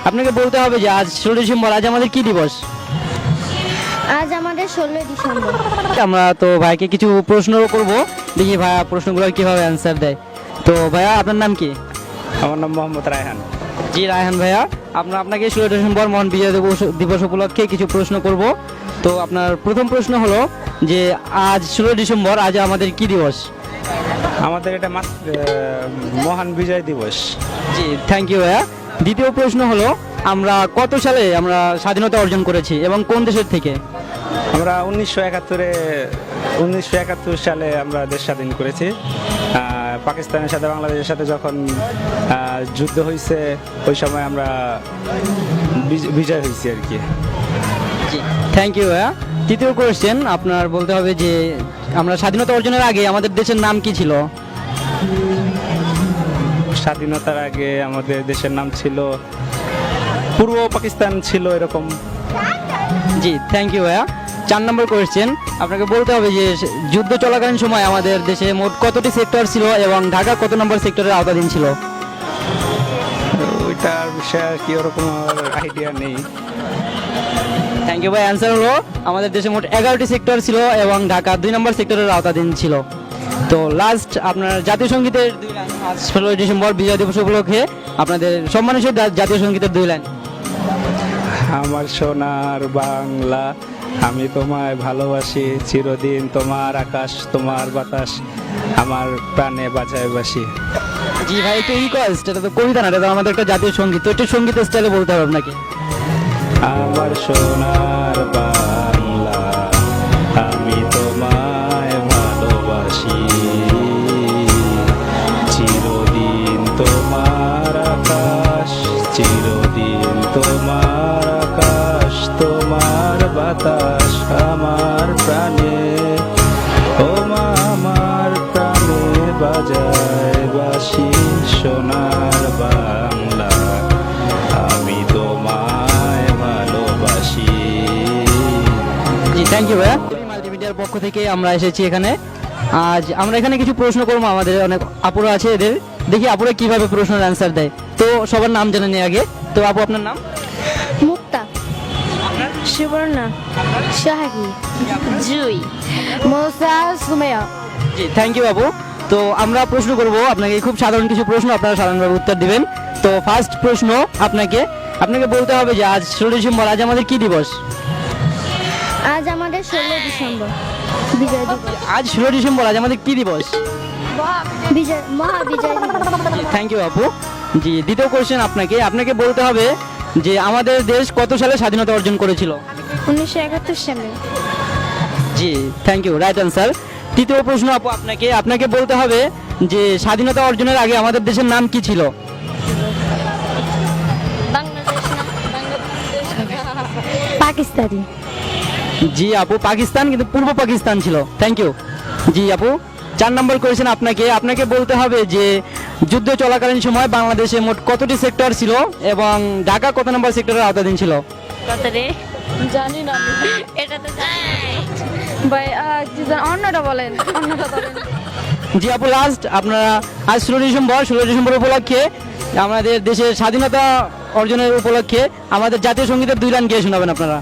আপনাকে বলতে হবে যে আজ 16 ডিসেম্বর, আজ আমাদের কি দিবস? আজ আমাদের 16 ডিসেম্বর। আমরা তো ভাইকে কিছু প্রশ্ন করব, দেখি ভাইয়া প্রশ্নগুলো কিভাবে অ্যান্সার দেয়। তো ভাইয়া আপনার নাম কি? আমার নাম মোহাম্মদ রায়হান। জি রায়হান ভাইয়া, আপনাকে 16 ডিসেম্বর মহান বিজয় দিবস উপলক্ষে কিছু প্রশ্ন করব। তো আপনার প্রথম প্রশ্ন হলো যে আজ 16 ডিসেম্বর, আজ আমাদের কি দিবস? আমাদের এটা মহান বিজয় দিবস। জি থ্যাংক ইউ ভাইয়া। দ্বিতীয় প্রশ্ন হলো আমরা কত সালে আমরা স্বাধীনতা অর্জন করেছি এবং কোন দেশের থেকে? আমরা 1971 সালে আমরা দেশ স্বাধীন করেছি। পাকিস্তানের সাথে বাংলাদেশের সাথে যখন যুদ্ধ হয়েছে ওই সময় আমরা বিজয় হয়েছি আর কি। জি থ্যাংক ইউ ভাইয়া। তৃতীয় কোয়েশ্চেন, আপনার বলতে হবে যে আমরা স্বাধীনতা অর্জনের আগে আমাদের দেশের নাম কি ছিল? স্বাধীনতার আগে আমাদের দেশের নাম ছিল পূর্ব পাকিস্তান ছিল এরকম। জি থ্যাংক ইউ ভাইয়া। 4 নম্বর কোয়েশ্চেন, আপনাকে বলতে হবে যে যুদ্ধ চলাকালীন সময় আমাদের দেশে মোট কতটি সেক্টর ছিল এবং ঢাকা কত নম্বর সেক্টরের আওতাধীন ছিল? ওইটার বিষয়ে কি ওরকম আইডিয়া নেই। থ্যাংক ইউ ভাই। অ্যান্সার হলো আমাদের দেশে মোট 11টি সেক্টর ছিল এবং ঢাকা 2 নম্বর সেক্টরের আওতাধীন ছিল। তো লাস্ট আপনার জাতীয় সঙ্গীতের 2 লাইন, আজ 16 ডিসেম্বর বিজয় দিবস উপলক্ষে আপনাদের সম্মানের সহিত জাতীয় সঙ্গীতের 2 লাইন। আমার সোনার বাংলা, আমি তোমায় ভালোবাসি, চিরদিন তোমার আকাশ তোমার বাতাস, আমার প্রাণে বাজায় বাসি। জি ভাই, একটু রিকোয়েস্ট, এটা তো কবিতা না, এটা তো আমাদের একটা জাতীয় সঙ্গীত, তো একটু সঙ্গীত স্টাইলে বলতে হবে আপনাকে। আমার সোনার বাংলা, আমি তোমায় ভালোবাসি, চিরদিন তোমার আকাশ, চিরদিন তোমার আকাশ তোমার বাতাস, আমার প্রাণে ও মা আমার প্রাণে বাজায় বাঁশি, সোনার বাংলা আমি তোমায় ভালোবাসি। জি থ্যাংক ইউ ভাইয়া। মাল্টিমিডিয়ার পক্ষ থেকে আমরা এসেছি এখানে। আজ আমরা এখানে কিছু প্রশ্ন করবো, আমাদের অনেক আপুরা আছে, এদের দেখি আপুরা কিভাবে প্রশ্নের অ্যান্সার দেয়। তো সবার নাম জেনে নিই আগে। তো আপু আপনার নাম? মুক্তা, সুবর্ণা, শাহাকি, জুই, মোসা, সুমেয়া। জি থ্যাংক ইউ আপু। তো আমরা প্রশ্ন করব আপনাকে, খুব সাধারণ কিছু প্রশ্ন, আপনারা সাধারণভাবে উত্তর দিবেন। তো ফার্স্ট প্রশ্ন, আপনাকে বলতে হবে যে আজ 16 ডিসেম্বর, আজ আমাদের কি দিবস? আজ আমাদের 16 ডিসেম্বর বিজয় দিবস। আজ 16 ডিসেম্বর, আজ আমাদের কি দিবস? মহাবিজয় দিবস। থ্যাংক ইউ আপু। জি দ্বিতীয় কোশ্চেন, আপনাকে বলতে হবে যে আমাদের দেশ কত সালে স্বাধীনতা অর্জন করেছিল? 1971 সালে। জি থ্যাংক ইউ, রাইট অ্যান্সার। তৃতীয় প্রশ্ন আপু, আপনাকে বলতে হবে যে স্বাধীনতা অর্জনের আগে আমাদের দেশের নাম কি ছিল? পাকিস্তানি। জি আপু, পাকিস্তান, কিন্তু পূর্ব পাকিস্তান ছিল। Thank you. জি আপু, 4 নম্বর কোয়েশ্চেন, আপনাকে বলতে হবে যে যুদ্ধ চলাকালীন সময় বাংলাদেশে মোট কতটি সেক্টর ছিল এবং ঢাকা কত নম্বর সেক্টরের আওতাধীন ছিল? কত রে? জানি না, এটা তো জানি ভাই। অন্যটা বলেন। জি আপু, লাস্ট আপনারা আজ 16 ডিসেম্বর উপলক্ষে আমাদের দেশের স্বাধীনতা অর্জনের উপলক্ষে আমাদের জাতীয় সঙ্গীতের 2 লাইন গিয়ে শোনাবেন আপনারা।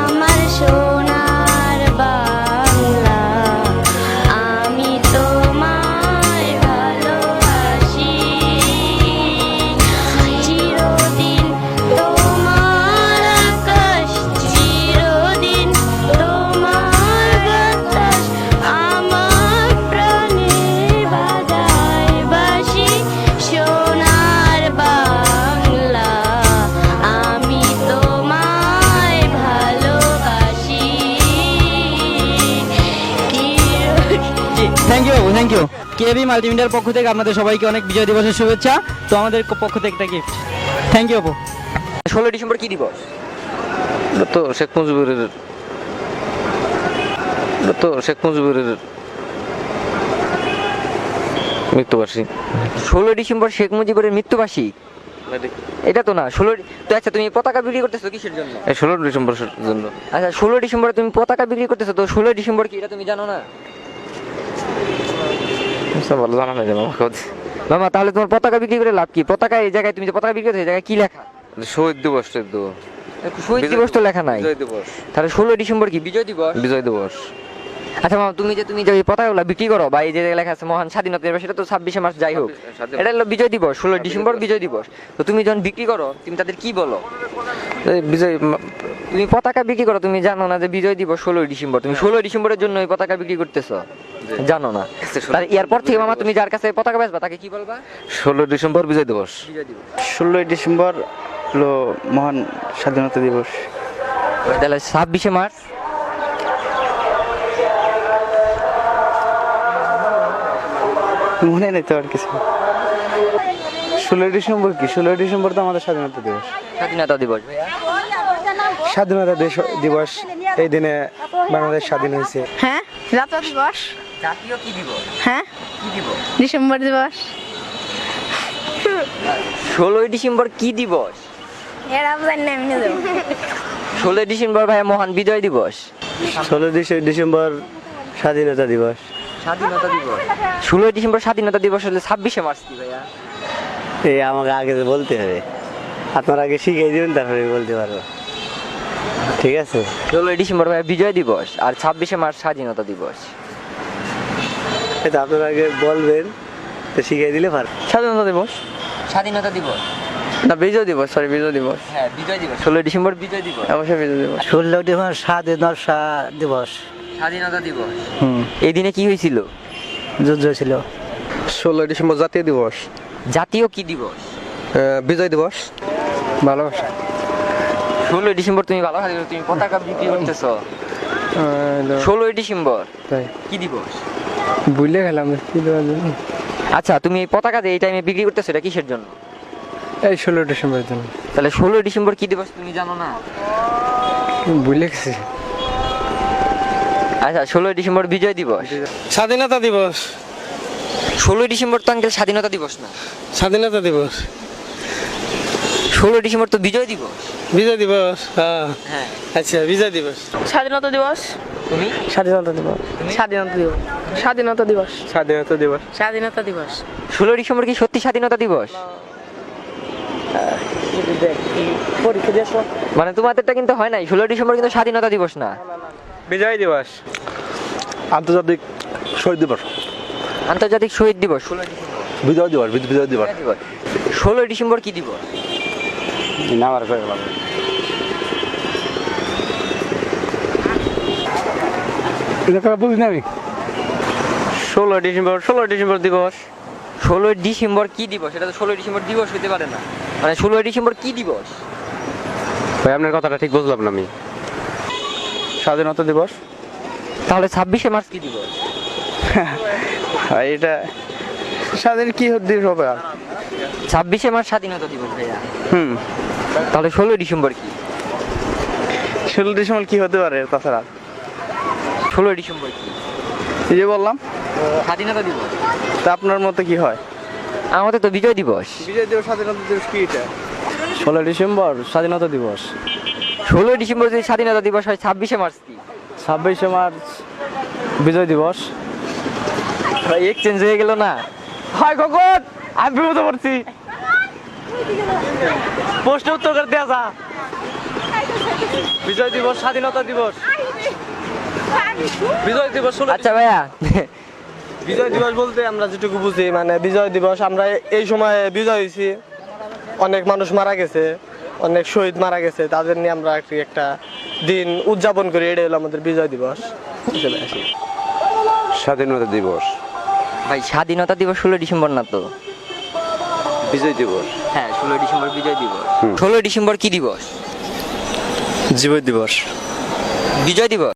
আমার সোনার বাংলা, আমি তোমায় ভালোবাসি, চিরদিন তোমার আকাশ, চিরদিন তোমার বাতাস, আমার প্রাণে বাজায় বাঁশি, সোনার বাংলা আমি তোমায় ভালোবাসি। Thank you, thank you. KB মাল্টিমিডিয়ার পক্ষ থেকে আপনাদের সবাইকে অনেক বিজয় দিবসের শুভেচ্ছা। তো আমাদের পক্ষ থেকে একটা গিফট। থ্যাংক ইউ আপু। 16 ডিসেম্বর কি দিবস? এটা তো শেখ মুজিবের মৃত্যুবার্ষিকী। 16 ডিসেম্বর শেখ মুজিবের মৃত্যুবার্ষিকী, এটা তো না। 16 তো আচ্ছা, তুমি পতাকা বিক্রি করতেছো কিসের জন্য? 16 ডিসেম্বরের জন্য। আচ্ছা 16 ডিসেম্বরে তুমি পতাকা বিক্রি করতেছো, তো 16 ডিসেম্বর কি এটা তুমি জানো না? সব ভালো জানা নাই মামা খোঁজ মামা তাহলে তোমার পতাকা বিক্রি করে লাভ কি? পতাকা এই জায়গায় তুমি যে পতাকা বিক্রি করছো এই জায়গায় কি লেখা? শহীদ দিবস শহীদ দিবস তো লেখা নাই। বিজয় দিবস তাহলে 16 ডিসেম্বর কি বিজয় দিবস? বিজয় দিবস আচ্ছা মামা তুমি যে এই পতাকাগুলো বিক্রি করো বা এই যে লেখা আছে মহান স্বাধীনতা দিবস, সেটা তো 26শে মার্চ যাই হোক, এটা হলো বিজয় দিবস, 16 ডিসেম্বর বিজয় দিবস। তো তুমি যখন বিক্রি করো তুমি তাদের কি বলো? এই বিজয় তুমি পতাকা বিক্রি করো, তুমি জানো না যে বিজয় দিবস 16 ডিসেম্বর, তুমি 16 ডিসেম্বরের জন্য ওই পতাকা বিক্রি করতেছো, জানো না? তাহলে এরপর থেকে মামা তুমি যার কাছে পতাকা বেচবা তাকে কি বলবা? 16 ডিসেম্বর বিজয় দিবস বিজয় দিবস। 16 ডিসেম্বর হলো মহান স্বাধীনতা দিবস। তাহলে 26শে মার্চ মনে নেই তো আর কিছু। 16 ডিসেম্বর কি? 16 ডিসেম্বর তো আমাদের স্বাধীনতা দিবস। স্বাধীনতা দিবস ভাইয়া। স্বাধীনতা দিবস, এই দিনে বাংলাদেশ স্বাধীন হয়েছে। হ্যাঁ, জাতীয় দিবস। জাতীয় কি দিবস? হ্যাঁ, কি দিবস? ডিসেম্বর দিবস। 16 ডিসেম্বর কি দিবস? এরা জানি না, আমি দেব। 16 ডিসেম্বর ভাইয়া মহান বিজয় দিবস। 16 ডিসেম্বর স্বাধীনতা দিবস। স্বাধীনতা দিবস। 16 ডিসেম্বর স্বাধীনতা দিবস হলে 26শে মার্চ কি ভাইয়া? এই আমাকে আগে বলতে হবে, আপনার আগে শিখিয়ে দিবেন তারপরে বলতে পারবো, ঠিক আছে? 16 ডিসেম্বর ভাইয়া বিজয় দিবস আর 26শে মার্চ স্বাধীনতা দিবস। এটা আপনার আগে বলবেন তো শিখিয়ে দিলে পারবো। স্বাধীনতা দিবস স্বাধীনতা দিবস না বিজয় দিবস, সরি বিজয় দিবস, হ্যাঁ বিজয় দিবস। 16 ডিসেম্বর বিজয় দিবস। অবশ্যই বিজয় দিবস। 16 ডিসেম্বর স্বাধীনতা দিবস। স্বাধীনতা দিবস। হুম, এই দিনে কি হয়েছিল? যুদ্ধ ছিল। 16 ডিসেম্বর জাতীয় দিবস, জাতীয় কি দিবস? বিজয় দিবস, ভালোবাসা। 16 ডিসেম্বর তুমি ভালো খালি তুমি পতাকা বিক্রি করতেছো। 16 ডিসেম্বর কি দিবস? ভুলে গেলাম কি দেওয়ার জন্য। আচ্ছা তুমি এই পতাকা যে এই টাইমে বিক্রি করতেছো এটা কিসের জন্য? এই 16 ডিসেম্বরের জন্য। তাহলে 16 ডিসেম্বর কি দিবস তুমি জানো না? ভুলে গেছি। আচ্ছা 16 ডিসেম্বর বিজয় দিবস। স্বাধীনতা দিবস। 16 ডিসেম্বর তো আঙ্কেল স্বাধীনতা দিবস না। স্বাধীনতা দিবস। 16 ডিসেম্বর তো বিজয় দিবস। বিজয় দিবস। হ্যাঁ, হ্যাঁ আচ্ছা বিজয় দিবস। স্বাধীনতা দিবস। তুমি স্বাধীনতা দিবস। স্বাধীনতা দিবস। স্বাধীনতা দিবস। স্বাধীনতা দিবস। স্বাধীনতা দিবস। 16 ডিসেম্বর কি সত্যি স্বাধীনতা দিবস? মানে তোমাদেরটা কিন্তু হয় নাই, 16 ডিসেম্বর কিন্তু স্বাধীনতা দিবস না। বিজয় দিবস। আন্তর্জাতিক শহীদ দিবস। আন্তর্জাতিক শহীদ দিবস 16 ডিসেম্বর। বিজয় দিবস। বিজয় দিবস। 16 ডিসেম্বর কি দিবস? না আর করে গেলাম। এটা বুঝি না আমি। 16 ডিসেম্বর দিবস। 16 ডিসেম্বর কি দিবস? এটা তো 16 ডিসেম্বর দিবস হতে পারে না। মানে 16 ডিসেম্বর কি দিবস? ভাই আপনার কথাটা ঠিক বুঝলাম না আমি। স্বাধীনতা দিবস। তাহলে 26শে মার্চ কি দিবস? এটা স্বাধীন কি দিবস হবে আর? 26শে মার্চ স্বাধীনতা দিবস ভাইয়া। হুম, তাহলে 16 ডিসেম্বর কি? 16 ডিসেম্বর কি হতে পারে তাছাড়া? 16 ডিসেম্বর কি? এই যে বললাম স্বাধীনতা দিবস। তা আপনার মতে কি হয়? আমাদের তো বিজয় দিবস। বিজয় দিবস স্বাধীনতা দিবস কি এটা? 16 ডিসেম্বর স্বাধীনতা দিবস। 16 ডিসেম্বর যদি স্বাধীনতা দিবস হয় 26শে মার্চ কি? 26শে মার্চ বিজয় দিবস। ভাই এক্সচেঞ্জ হয়ে গেল না? হয় কখন আমি বিপদে পড়ছি। প্রশ্ন উত্তর করে দেয়া যা। বিজয় দিবস, স্বাধীনতা দিবস। বিজয় দিবস 16 আচ্ছা ভাইয়া বিজয় দিবস বলতে আমরা যেটুকু বুঝি মানে বিজয় দিবস আমরা এই সময়ে বিজয় হয়েছি, অনেক মানুষ মারা গেছে, অনেক শহীদ মারা গেছে, তাদের নিয়ে আমরা একটা দিন উদযাপন করি, এটাই হলো আমাদের বিজয় দিবস হিসেবে আসি। স্বাধীনতা দিবস। ভাই স্বাধীনতা দিবস 16 ডিসেম্বর না তো? বিজয় দিবস। হ্যাঁ 16 ডিসেম্বর বিজয় দিবস। 16 ডিসেম্বর কি দিবস? জীবন দিবস। বিজয় দিবস।